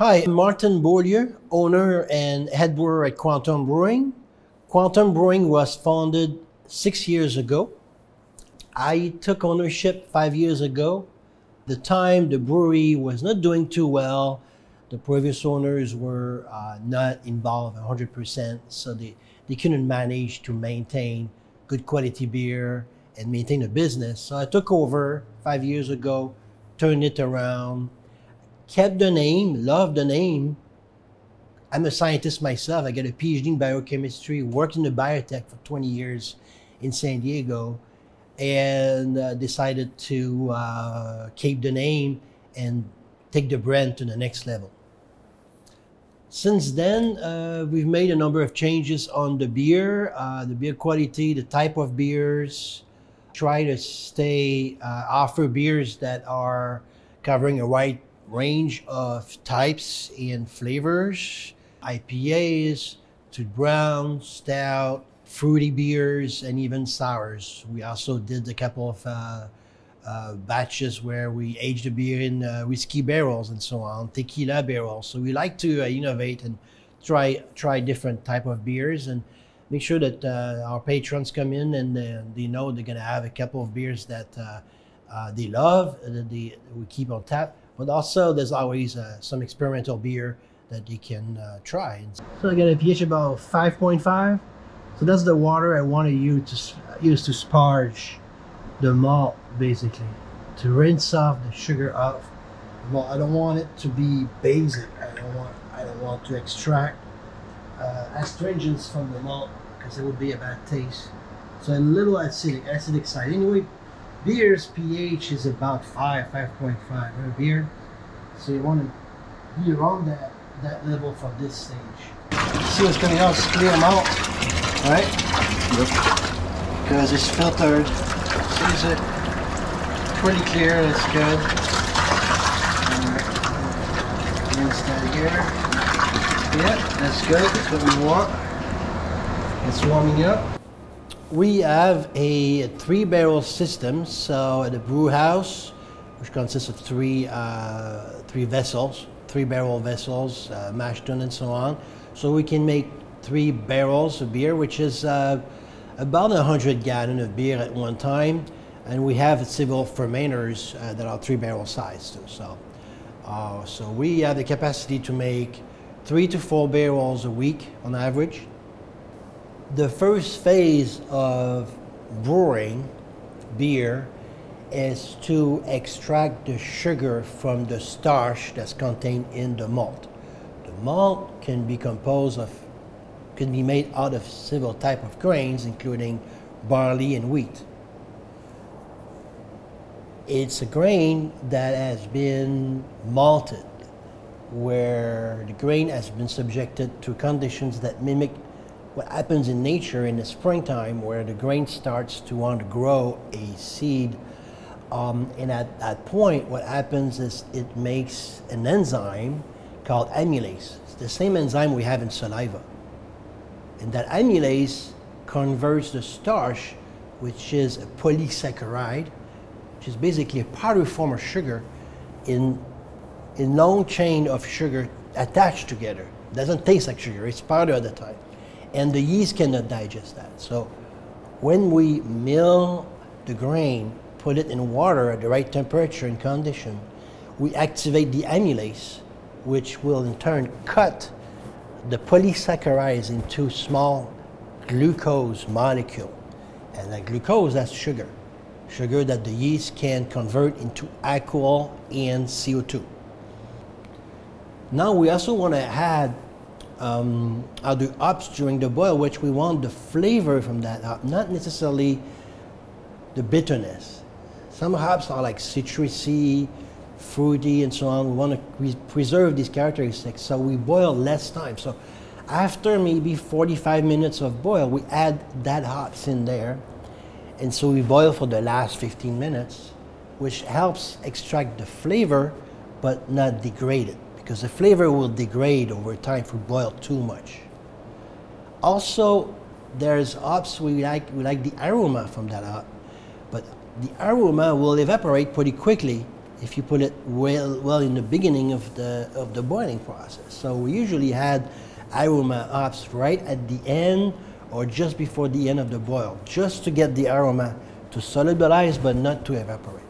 Hi, I'm Martin Beaulieu, owner and head brewer at Quantum Brewing. Quantum Brewing was founded 6 years ago. I took ownership 5 years ago. The time the brewery was not doing too well. The previous owners were not involved 100%, so they couldn't manage to maintain good quality beer and maintain a business. So I took over 5 years ago, turned it around, kept the name, loved the name. I'm a scientist myself. I got a PhD in biochemistry, worked in the biotech for 20 years in San Diego, and decided to keep the name and take the brand to the next level. Since then, we've made a number of changes on the beer quality, the type of beers, try to offer beers that are covering a wide range of types and flavors, IPAs to brown, stout, fruity beers, and even sours. We also did a couple of batches where we aged the beer in whiskey barrels and so on, tequila barrels. So we like to innovate and try different type of beers and make sure that our patrons come in and they know they're gonna have a couple of beers that they love, that we keep on tap. But also there's always some experimental beer that they can try. So I got a pH about 5.5. So that's the water I want to use to sparge the malt, basically, to rinse off the sugar off. Well, I don't want it to be basic. I don't want to extract astringents from the malt because it would be a bad taste. So a little acidic side. Anyway, beer's pH is about 5.5 beer. So you want to be around that level for this stage. See what's coming out? It's clear malt, right? Yep. Because it's filtered. See, it's pretty clear. That's good. Rinse that here. Yeah, that's good. That's what we want. It's warming up. We have a 3-barrel system, so at the brew house, which consists of three vessels, 3-barrel vessels, mash tun and so on. So we can make 3 barrels of beer, which is about 100 gallons of beer at one time. And we have several fermenters that are 3-barrel size too. So we have the capacity to make 3 to 4 barrels a week on average. The first phase of brewing beer is to extract the sugar from the starch that's contained in the malt. The malt can be made out of several types of grains, including barley and wheat. It's a grain that has been malted, where the grain has been subjected to conditions that mimic what happens in nature in the springtime, where the grain starts to want to grow a seed. And at that point, what happens is it makes an enzyme called amylase. It's the same enzyme we have in saliva. And that amylase converts the starch, which is a polysaccharide, which is basically a powder form of sugar, in long chain of sugar attached together. It doesn't taste like sugar, it's powder at the time. And the yeast cannot digest that. So when we mill the grain, put it in water at the right temperature and condition, we activate the amylase, which will in turn cut the polysaccharides into small glucose molecule. And that glucose, that's sugar. Sugar that the yeast can convert into alcohol and CO2. Now we also want to add other hops during the boil, which we want the flavor from that hop, not necessarily the bitterness. Some hops are like citrusy, fruity, and so on. We want to preserve these characteristics, so we boil less time. So after maybe 45 minutes of boil, we add that hops in there, and so we boil for the last 15 minutes, which helps extract the flavor, but not degrade it, because the flavor will degrade over time if we boil too much. Also, there's hops we like the aroma from that hop, but the aroma will evaporate pretty quickly if you put it well in the beginning of the boiling process. So we usually had aroma hops right at the end or just before the end of the boil, just to get the aroma to solubilize but not to evaporate.